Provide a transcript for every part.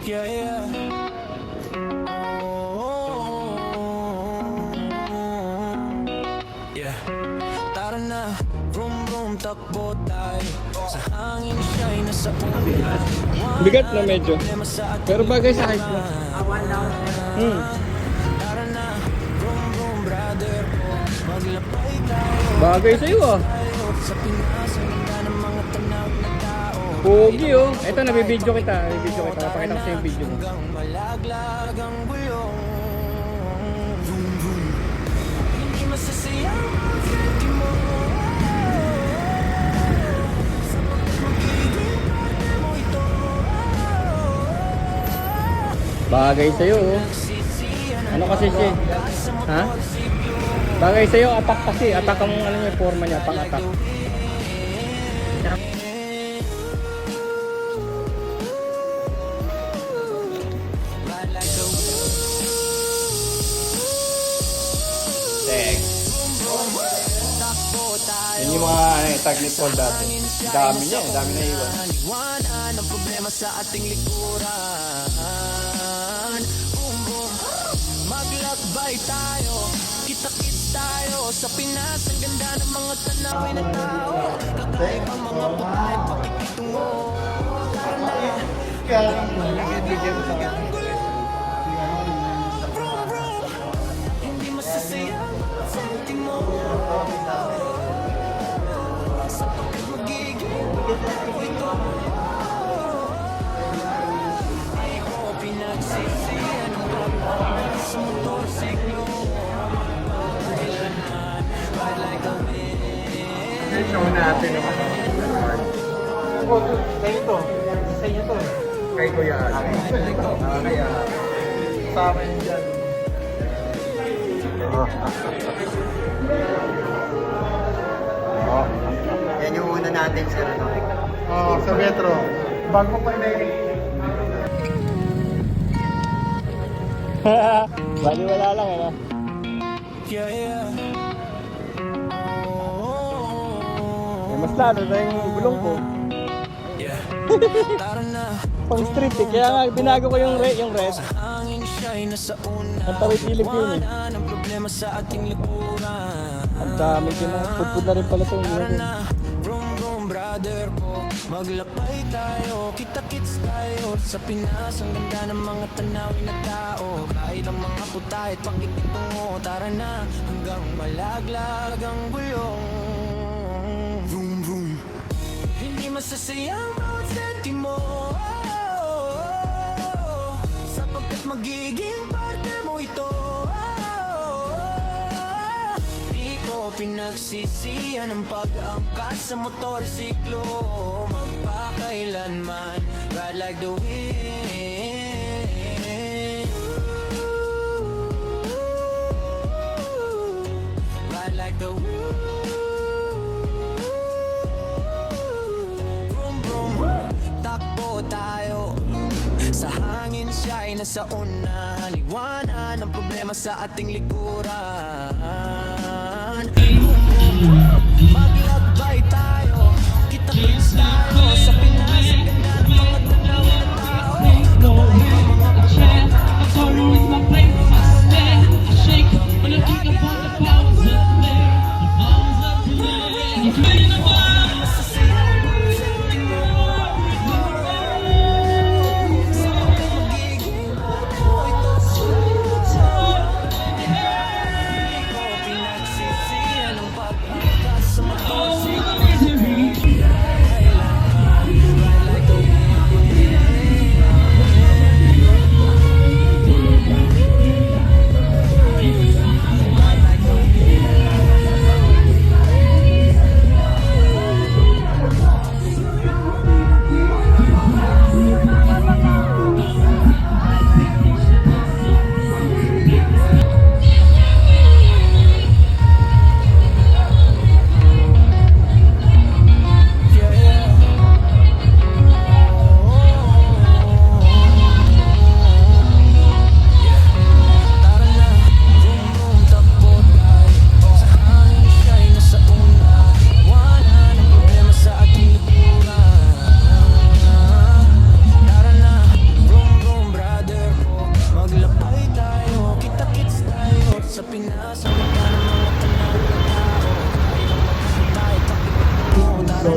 Yeah, yeah. Yeah. Tara na, vroom vroom, takbo tayo. Sa hangin siya'y nasa ulan. Bigat na medyo. Pero bagay sa height mo. Tara na, vroom vroom, brother ko. Maglapay tayo. Bagay sa'yo ah. Sa Pinas, ang ganda ng mga tanaw na tao. Pogi oh. Ito, nabibidyo kita. Papakita ko sa yung video mo. Hanggang malaglag ang gulong. Vroom vroom. Hindi masasayang ang safety mo. Sapagkat magiging parte mo ito. Bagay sa'yo oh. Ano kasi siya? Ha? Bagay sa'yo, attack kasi. Attack ang ano niya, forma niya, pang-attack. Yan yung mga tag ni Paul dati. Dami niya, dami na iwan. Iwanan ang problema sa ating likuran. Boom, boom. Maglakbay tayo, kita-kits tayo. Sa Pinas, ang ganda ng mga tanawin na tao. Kakaibang mga putay, pakikitungo. Tara na, ang gulo. Vroom, vroom. Hindi masasayang ang safety mo. Sapagkat magiging ako ito. Di ko pinagsisihan ang pagpapas sa motorsiklo. Kailanman, ride like a wind. Show natin naman. Kayo to. Sa inyo to. Kay Kuya Ali. Kaya sa amin dyan. Yan yung una natin, sir. Oo, sa Metro. Bago pa na Bali wala lang eh. No? Yeah, yeah. Eh, mas lalo na yung gulong ko. Yeah. Tara na. Pang street eh. Kaya nga binago ko yung red. Hangin siya'y nasa una. Ang tawid-ilip yun eh. Iwanan ang problema sa ating likuran. Ang dami ko na. Pupud na rin pala ito. Tara na, vroom vroom, brother ko. Maglakbay tayo, kita-kits tayo. Sa Pinas, ang ganda ng mga tanawin na tao. Kahit ang mga putay at pakikitungo. Tara na, hanggang malaglag ang gulong. Vroom vroom. Hindi masasayang bawat sentimo. Sapagkat magiging parte mo ito. Di ko pinagsisihan ang pag-angkas sa motorsiklo. Magpakailanman, ride like the wind. Ride like the wind. Vroom vroom, takbo tayo. Sa hangin siya'y nasa una. Liwanan ang problema sa ating likuran. Maglakbay tayo, kita-kits tayo. Sa Pinas, ang ganda ng mga tanawin na tao. Kakaibang mga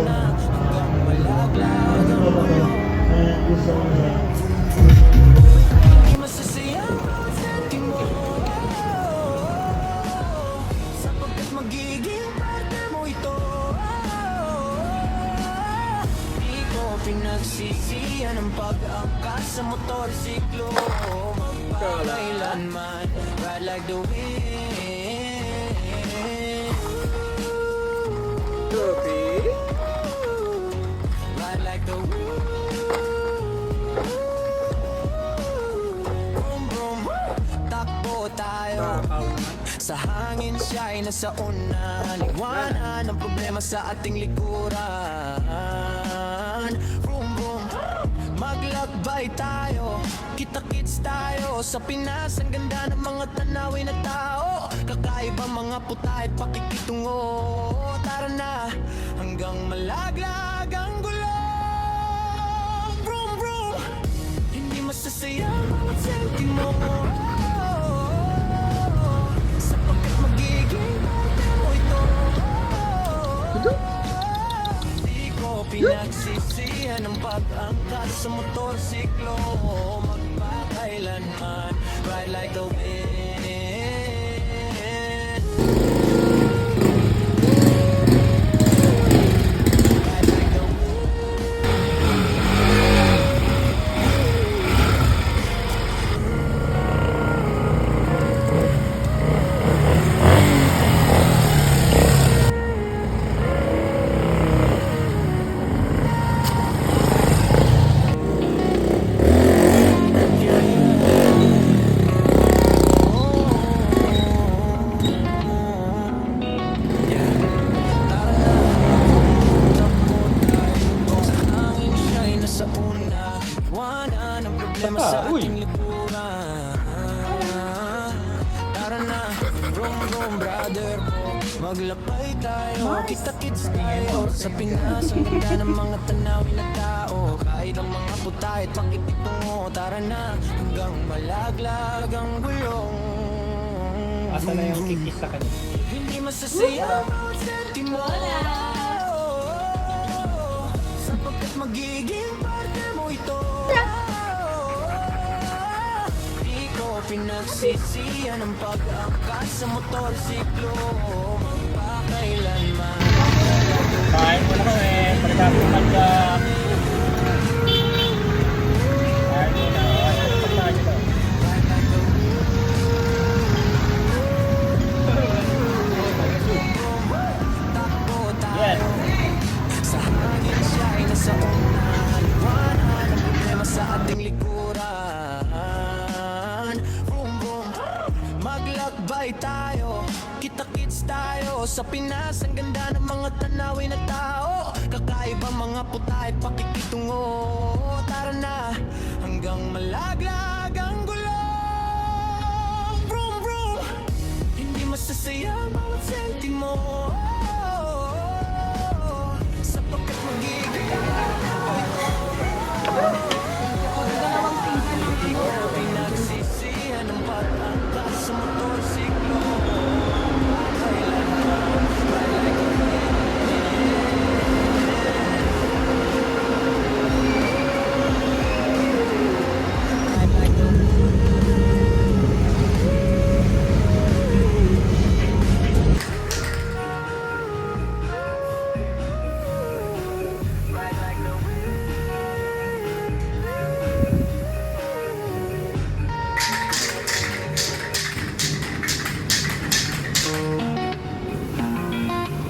na hanggang malaglag ang gulong. Di masasayang bawat sentimo, sapagkat magiging parte mo ito. Di ko pinagsisihan ang pag-angkas sa motorsiklo. Magpakailanman, ride like the wind. Ride like the wind. Vroom, vroom. Takbo tayo. Sa hangin siya'y nasa una. Liwanan ang problema sa ating likuran. Vroom, vroom. Maglakbay tayo. Kita-kits tayo. Sa Pinas, ang ganda ng mga tanawin na tao. Kakaiba mga puta at pakikitungo. Tara na, hanggang malaglag ang gulong. Vroom, vroom. Hindi masasayang bawat sentimo, sapagkat magiging parte mo ito. Di ko pinagsisihan ang pag-angkas sa motorsiklo. Magpakailanman, ride like the wind. Ride like the wind. Sa hangin siya'y nasa una. Iwanan ang problema sa ating likuran. Tara na, vroom vroom brother ko. Maglakbay tayo, kita-kits tayo. Sa Pinas, ang ganda ng mga tanawin na tao. Kahit ang mga puta at pakikitungo. Tara na, hanggang malaglag ang gulong. Asa na yung kikis sa kanya? Hindi masasaya bawat sentimo, sapagkat magiging parte mo ito. Di ko pinagsisihan ang pag-angkas sa motorsiklo. Magpakailanman. Kain mo na kami. Pagkakong magka. Kain mo na. Pagkakong ito. Takbo tayo. Yes. Sa hangin siya'y nasa una. Liwanan ang problema sa ating likuran. Boom, boom. Maglakbay tayo. Kita-kits tayo. Sa Pinas, ang ganda ng mga tanawin na tao. Kakaiba mga puta at pakikitungo. Tara na, hanggang malaglag ang gulong. Vroom, vroom. Hindi masasayang bawat sentimo, sapagkat magiging pinagsisihan ng pag-angkas sa motorsiklo.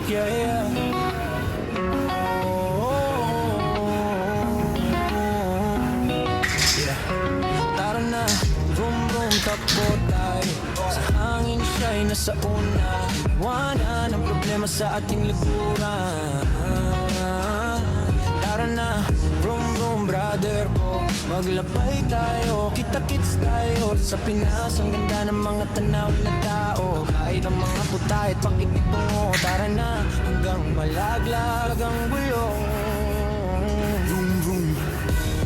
Yeah, yeah. Yeah. Tara na, vroom vroom, takbo tayo. Sa hangin siya'y nasa una. Iwanan ang problema sa ating likuran. Tara na, vroom vroom brother ko. Maglakbay tayo, kita-kits tayo. Sa Pinas, ang ganda ng mga tanawin na tao. Kahit ang mga puta at pakikitungo. Tara na, hanggang malaglag ang gulong. Vroom vroom.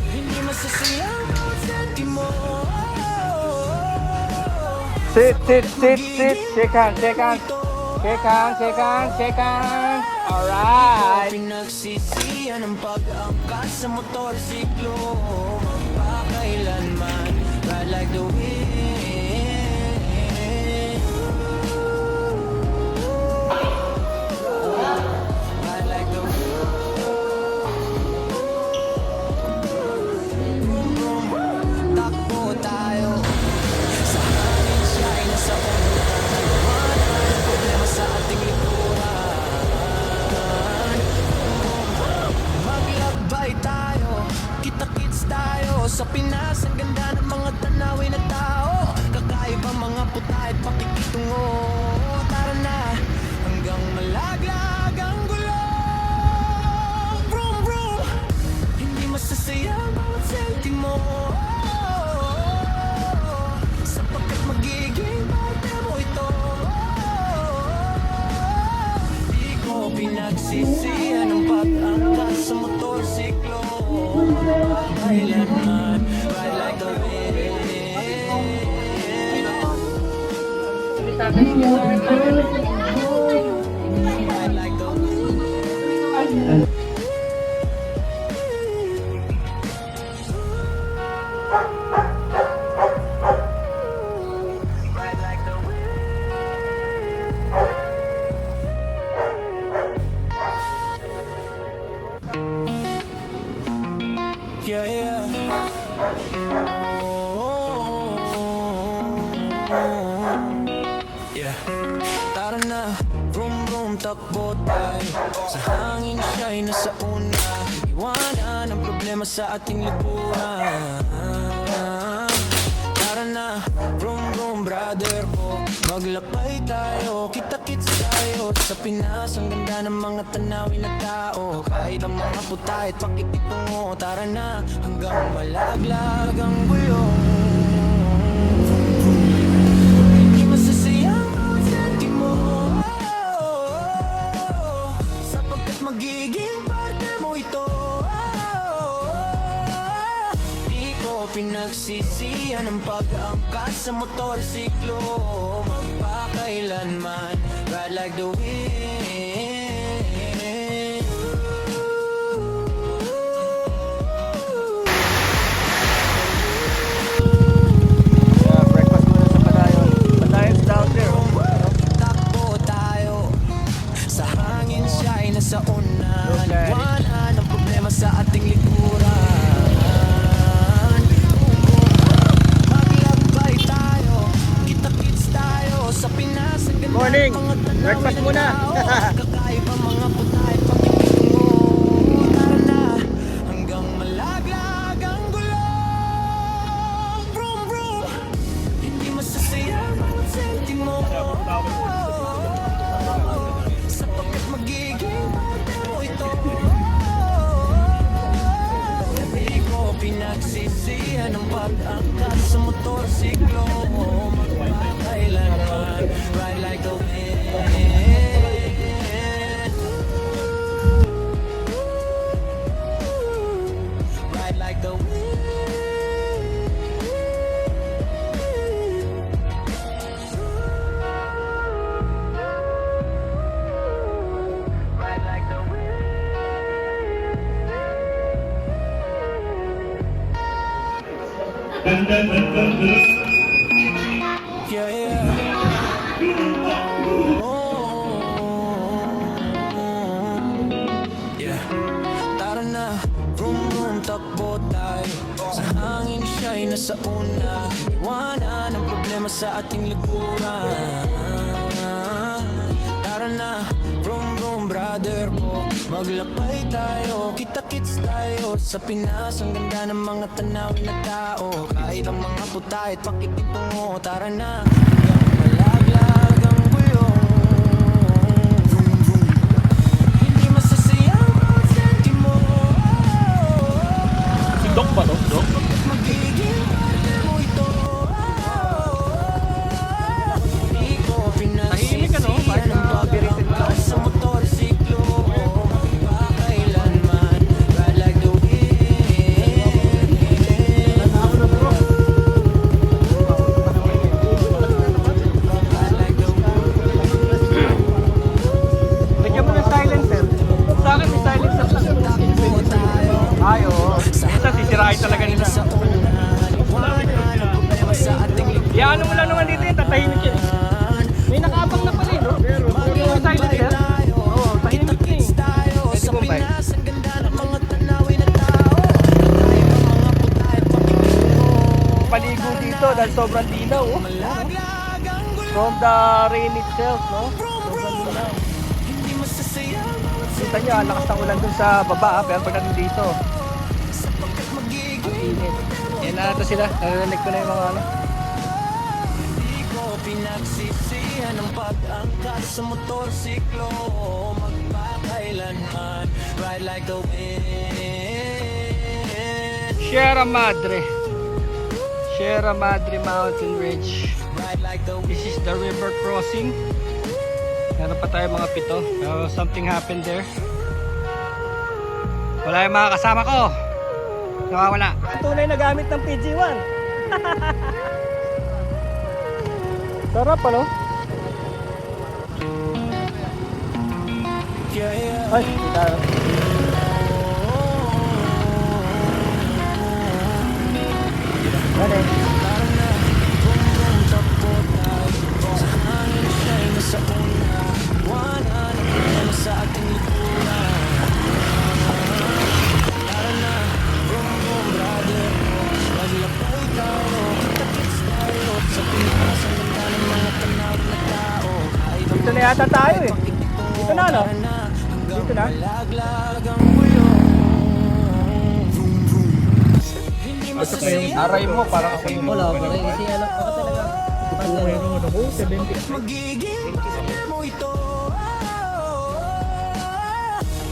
Hindi masasayang bawat sentimo. Sit. Shake hands. Shake hands, shake hands, shake hands. Alright. Pinagsisiyan ang pag-angkas sa motorsiklo. Magpakailanman, ride like the wind. Ride like the wind. Takbo tayo sa hangin, siya ay nasa una. Wala ang problema sa ating likuran. Maglakbay tayo, kita-kits tayo. Sa Pinas, ang ganda ng mga tanawin at tao. Kakaibang mga puta at pakikitungo. Tara na, hanggang malaglag ang gulong. Vroom, vroom, hindi masasaya ang bawat sentimo. Sapagkat magiging parte mo ito. Di ko pinagsisiyan ang pag-angkas sa motorsiklo. Kailanman, ride like the wind. Ride like the wind. Ride like the wind. Yeah, yeah. Yeah. Tara na, vroom vroom, takbo tayo. Sa hangin siya'y nasa una. Iwanan ang problema sa ating lipunan. Tara na, vroom vroom, brother ko. Maglakbay tayo, kita-kits tayo. Sa Pinas, ang ganda ng mga tanawin at tao. Kahit ang mga puta at pakikitungo. Tara na, hanggang malaglag ang gulong. Hindi masasayang bawat sentimo. Sapagkat magiging parte mo ito. Di ko pinagsisiyan ang pag-angkas sa motorsiklo. Magpakailanman, ride like the wind. Yeah, breakfast muna sa Padayon. Padayon's down there. Takbo tayo sa hangin, siya ay nasa una. Iwanan ang problema sa ating likuran. Maglakbay tayo, kita-kits tayo. Sa Pinas, ang ganda Morning. ng mga tanawin Breakfast at muna. tao. Kakaibang mga puta at pakikitungo. Tara na, hanggang malaglag ang gulong. Vroom, vroom, hindi masasaya ang bawat sentimo. Sapagkat magiging parte mo ito. Di ko pinagsisiyan ang pag-angkas sa motorsiklo. Magpakailanman, ride like the wind. Ride like the wind. Ride like the wind. Yeah, yeah. Yeah. Tara na, vroom vroom, takbo tayo. Sa hangin siya'y nasa una. Iwanan ang problema sa ating likuran. Tara na, vroom vroom, brother ko. Maglakbay tayo, kita-kits tayo. Sa Pinas, ang ganda ng mga tanawin at tao. Kahit ang mga puta at pakikitungo. Tara na, hanggang malaglag ang gulong. Vroom vroom, hindi masasaya ang bawat sentimo. Si Doc ba to? Doc? Magiging parte mo ito. Di ko Tahimik, ano? Parang pinagsisiyan ang pag-angkas sa motorsiklo. Magpakailanman, ride like the wind. na. Iyaano mo lang naman dito yun, tatahimik yun. May nakaabang na pala yun, no? Yung silent sir. Oo, tahimik yun eh. Pwede mo ba? Paligo dito dahil sobrang linaw, oh. From the rain itself, no? Sobrang linaw. Kita nyo, ang lakas ng ulan dun sa baba, pero pagdating dito, ang init. Yan na ito sila, narinig ko na yung mga ano. Pinagsisihan ang pag-angkas sa motorsiklo, magpakailanman, ride like the wind. Sierra Madre Mountain Ridge. This is the river crossing. Meron pa tayo mga 7, pero something happened there. Wala yung mga kasama ko, nawawala. Tunay na gamit ng PG-1. Sarap ano? Ay, tara. Ano? Dito na yata tayo eh. Dito na no? Dito na? Aray mo, parang ako yung Wala ba rin kasi alam ko talaga. Magiging mo ito.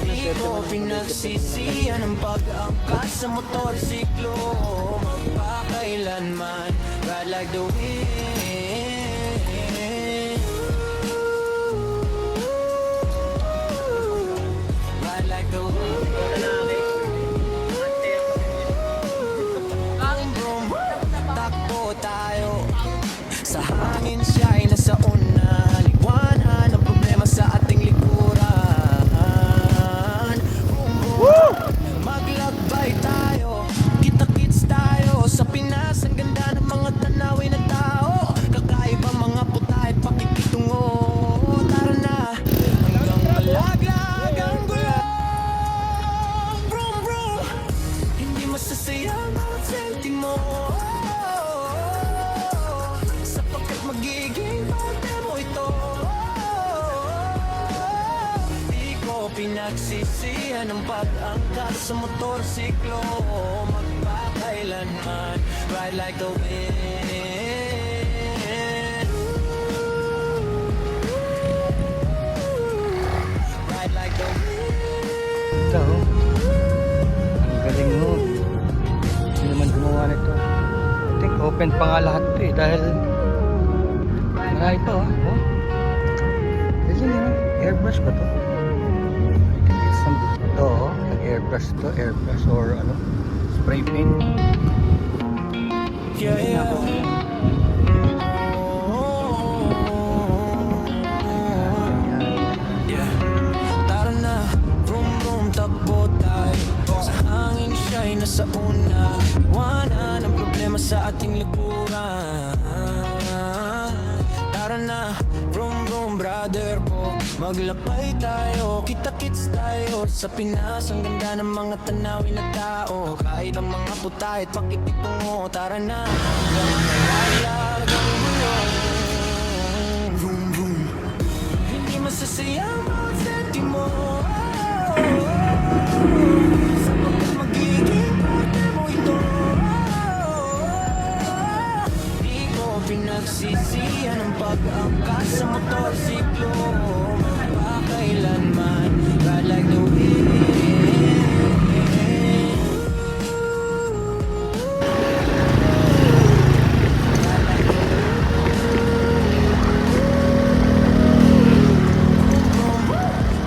Di ko pinagsisihan ang pag-angkas sa motorsiklo, magpakailanman, ride like the wind. Ride like the wind. Takbo tayo sa hangin, siya ay nasa una. Liwanag ang problema sa ating likuran. Maglakbay tayo, kita-kits tayo. Sa Pinas, ang ganda ng mga tanawin na tao. Kakaiba mga puta at pakikitungo. Tara na, hanggang malaglag ang gulo. Brum, brum, hindi masasayang ang sentimo. Sapagkat magiging parte mo ito. Di ko pinagsisihan ang pag-angkas sa motorsiklo, magpakailanman, ride like the wind. Ride like the wind. Ito oh. Ang galing mo. Hindi naman gumawa nito. I think open pa nga lahat ito eh. Dahil marami pa oh. Kasi yun airbrush ba to? I think it's some ito oh. Airbrush to. Airbrush or ano. Spray paint. Yeah, yeah. Yeah. Tara na, vroom vroom, takbo tayo. Sa hangin siya'y nasa una. Iwanan ang problema sa ating likuran. Tara na, vroom vroom, brother ko. Maglakbay tayo, kita-kits tayo. Sa Pinas, ang ganda ng mga tanawin na tao. Kahit ang mga puta at pakikitungo. Tara na, hanggang malalag ang gulo. Vroom vroom, hindi masasayang ang sentimo. Sapagkat magiging parte mo ito. Di ko pinagsisihan ang pag-angkas sa motorsiklo, magpakailanman, ride like the wind.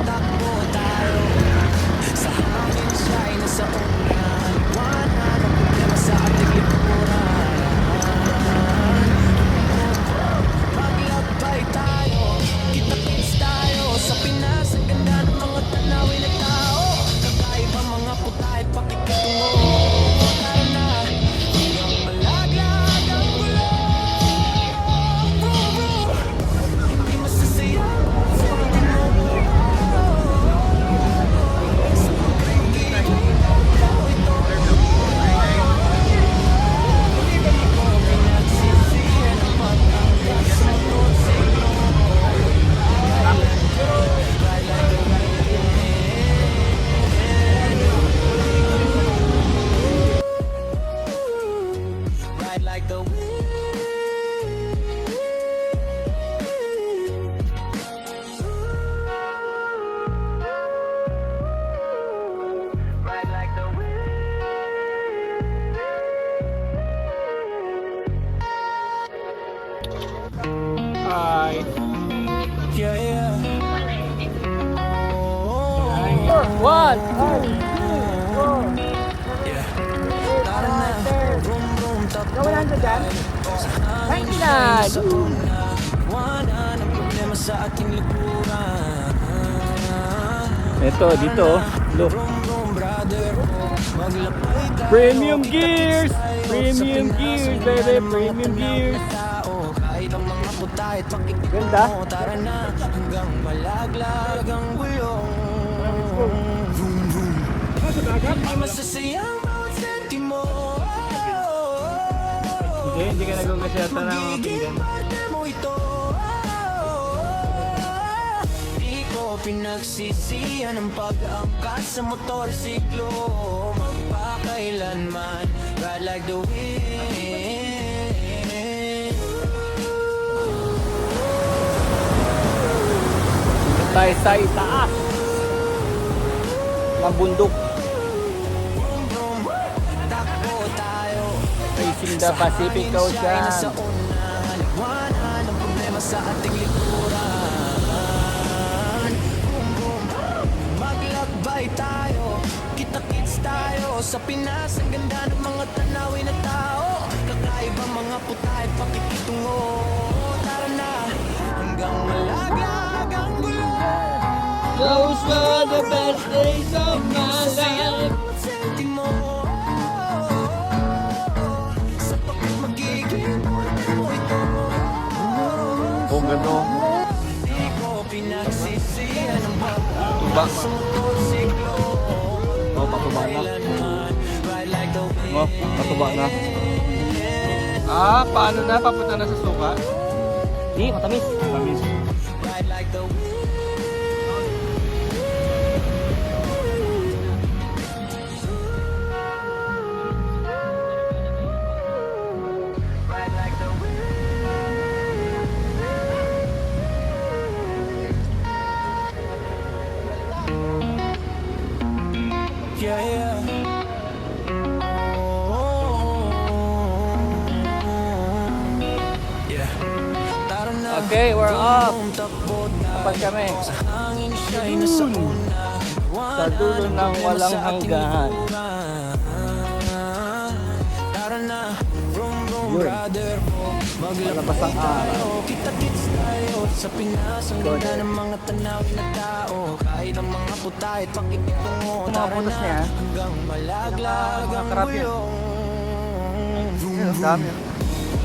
Takbo tayo sa hangin, siya 1, 2, 3, 4. Tara na, vroom vroom, takbo Gawalan ka dyan? Hangin siya sa una. Wala ng problema sa ating likuran. Ito, dito. Look. Vroom vroom, brother ko, maglakbay tayo. Premium gears! Tayo Premium sa gears, Pinas, baby! ang mga Premium tanaw gears! na tao. Kahit ang mga putahit, pakikita Ganda. mo. Tara na, hanggang malaglag ang gulong. Vroom vroom. Hindi masasayang bawat sentimo. Hindi ka nagugasiata ng mga pinggan. Mo ito. Di ko pinagsisihan ang pag-angkas sa motorsiklo. Magpakailanman, ride like the wind. Tayo sa itaas ng bundok. Vroom, vroom, takbo tayo. Facing the Pacific Sa Ocean. una, liwanag ang problema sa ating likuran. Boom, boom, maglakbay tayo. Kita-kits tayo. Sa Pinas, ang ganda ng mga tanawin na tao. Kakaiba mga putay, pakikitungo. Tara na, hanggang malaglag ang gulo. Those were the best days of my life. Sentimo. Sa pagmagiging mo ito. Kung gano, Di ko pinagsisihan ang tuba. sa motorsiklo. Oh, patuba na. Kailanman, ride like the wind. Oh, patuba na. Ah, paano na? Papunta na sa suka? Di, matamis. Matamis. Ride like the wind. Ride like the wind. Yeah, yeah. Yeah. Tara na. Okay, we're off. Takbo Kapag kami. sa hangin siya'y nasa una. Sa dulo ng walang hanggan. Tara na, vroom vroom Yun. brother ko. Malabas ang araw. Kita-kits tayo sa Pinas. Ang ganda ng mga tanawin na tao. Kahit ang mga putahit, pakikitungo. Mga Tara butas na, niya, ah. hanggang malaglag Mga ang karap yan. gulong. Vroom Ayan, ang vroom. dami.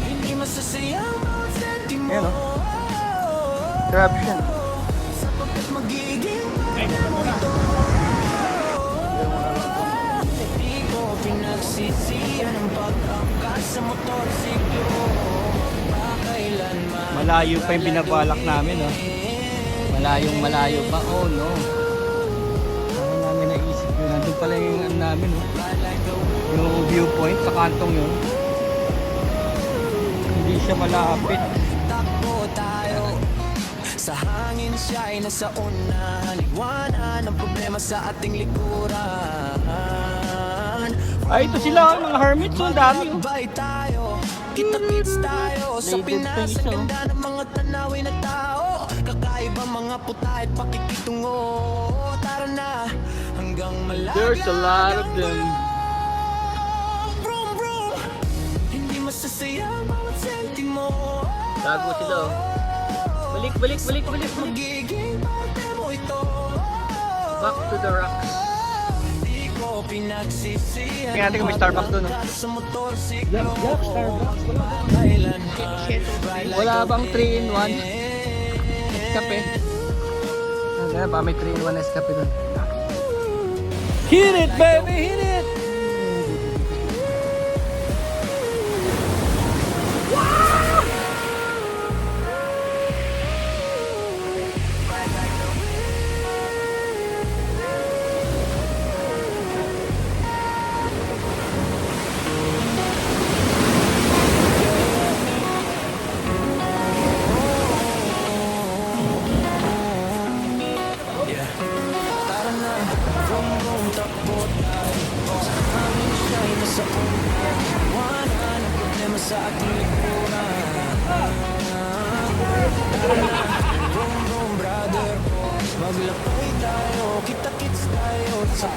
Hindi masasayang bawat sentimo. Ayan, Grabe siya. Sapagkat magiging mo ito. Di ko pinagsisihan ang pag-angkas sa motorsiklo. Pakailanman. Malayo pa yung binabalak namin, oh. Malayo pa. Oh, no. Ano namin naisip yun. Nandun pala yung ano namin, oh. Yung viewpoint sa kantong yun. Hindi siya malapit. Takbo tayo. Sa hangin siya'y nasa una. Liwanag ang problema sa ating likuran. Ay, ito sila, mga hermits. Oh, ang dami, oh. Maglakbay tayo, kita-kits tayo. Sa Ladies Pinas, face, ang oh. ganda ng mga tanawin na tao. Kakaiba mga putahit, pakikitungo. Tara na, hanggang malaglag. There's a lot of ang them. gulong. Vroom, vroom. Hindi masasayang bawat sentimo. Tago sila, oh. Balik. Magiging parte mo ito. Back to the rocks. Di ko pinagsisihan. Tingnan natin kung may Starbucks doon, no? Sa motorsiklo. Starbucks. Wala bang 3-in-1? Escape. Ganun pa, may 3-in-1 escape doon. Hit it, baby! Hit it! Tara na, vroom vroom, takbo tayo. Sa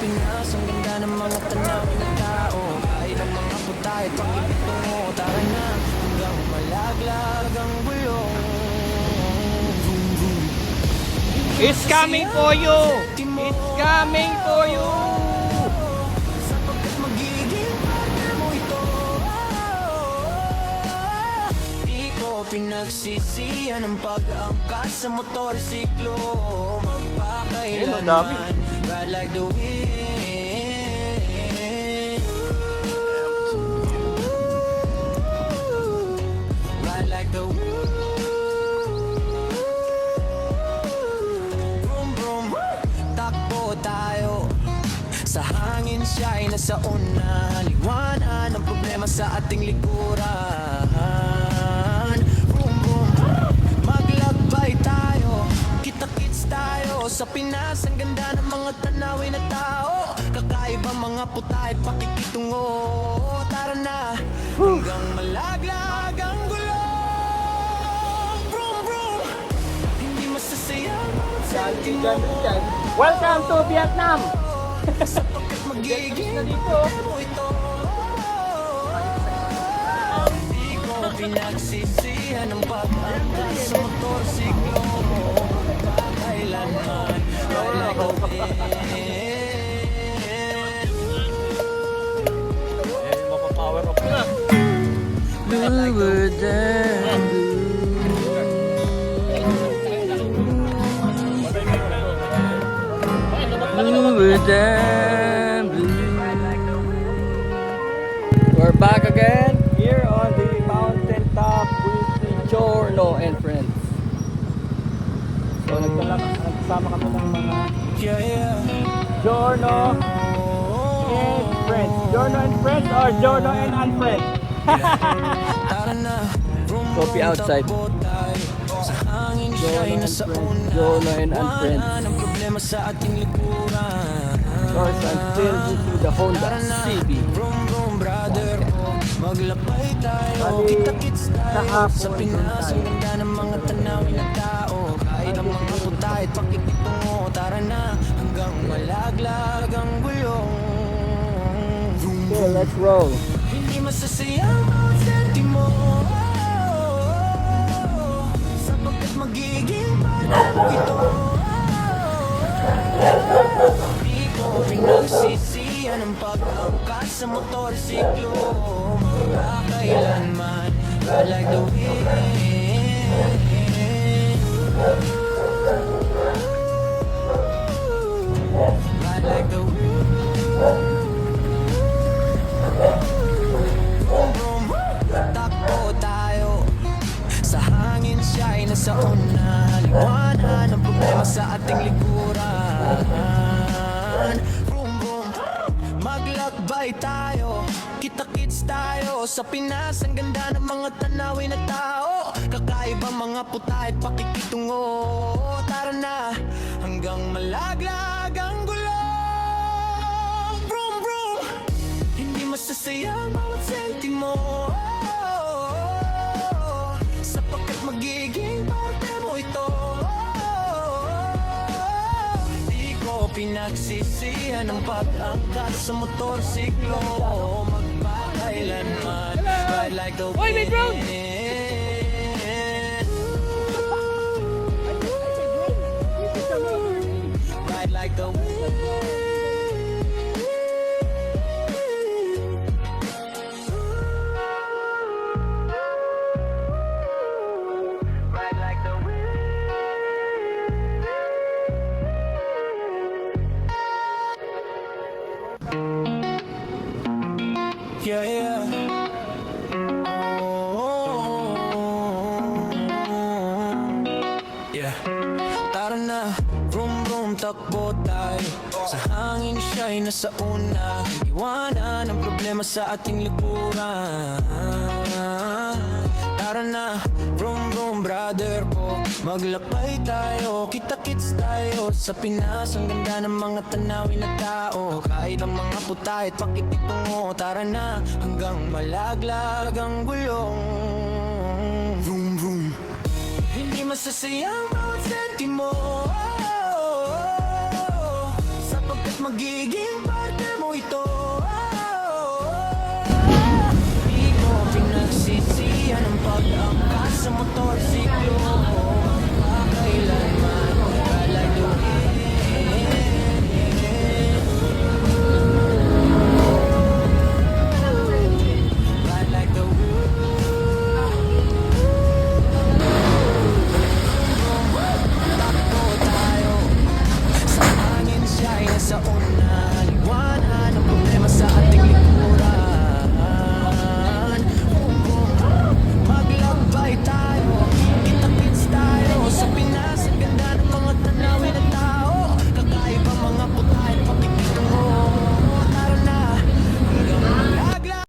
Pinas, ang ganda ng mga tanawin na tao. Kahit ang mga putay, pakikitungo. Tara na, hanggang malaglag ang gulong. Vroom, vroom. It's coming for you! It's coming for you! Sapagkat magiging partner mo ito. Di ko pinagsisihan ang pag-angkas sa motorsiklo. Magpakailanman, ride like the wind. Ride like the wind. Vroom, vroom. Takbo tayo sa hangin, siya ay nasa una. Liwanan ang problema sa ating likuran. Boom, boom. Maglakbay tayo, kita-kits tayo. Sa Pinas, ang ganda ng mga tanawin na tao. Kakaibang mga puta at pakikitungo. Tara na, hanggang malaglag ang gulong. Vroom, vroom. Hindi masasayang bawat sentimo. Welcome to Vietnam! Sapagkat magiging mo ito. Di ko pinagsisihan ang pag-angkas sa motorsiklo mo. Kailanman, wala ka Mapapower up na. Bluer than bluer than blue. We're back again here on the mountain top with the Giorno and friends. So nagsama kami ng mga Yeah, yeah. Giorno and friends. Giorno and friends or Giorno and unfriends? Tara na, vroom, Coffee vroom, outside. takbo tayo. Sa hangin siya'y nasa una. Giorno and unfriends. Wala ng problema sa ating likuran. Cars until you see the Honda Tara na, CB. vroom, vroom, brother ko. Maglakbay tayo, Bali, kita-kits tayo. kahapon Sa Pinas, ang ganda ng mga tanawin na tao. Kahit ang mga puta at pakikitungo. Tara na, hanggang malaglag ang gulong. Vroom, Okay, let's roll. hindi masasayang bawat sentimo. Sapagkat magiging partner mo ito. Di ko pinagsisihan ang pag-angkas sa motorsiklo. Magkakailanman, ride like the wind. Ride like the wind. Vroom, vroom. Takbo tayo. Sa hangin siya'y nasa una. Liwanan ang problema sa ating likuran. Vroom, vroom. Maglakbay tayo, kita-kits tayo. Sa Pinas, ang ganda ng mga tanawin na tao. Kakaibang mga puta at pakikitungo. Tara na, hanggang malaglag ang gulong. Vroom, vroom. Hindi masasayang bawat sentimo. Sapagkat magiging partner mo ito. Di ko pinagsisihan ang pag-angkas sa motorsiklo. Magpakailanman, ride like the wind. Ride like the wind. Ride like the wind. Yeah, yeah. Yeah. Tara na, vroom, vroom, takbo tayo. Sa hangin siya'y nasa una. Iwanan ang problema sa ating likuran. Tara na, vroom, vroom, brother ko. Maglakbay tayo, kita-kits tayo. Sa Pinas, ang ganda ng mga tanawin na tao. Kahit ang mga puta at pakikitungo. Tara na, hanggang malaglag ang gulong. Vroom, vroom. Hindi masasayang bawat sentimo. Sapagkat magiging partner mo ito. Di ko pinagsisiyan ang pag-angkas sa motorsiklo.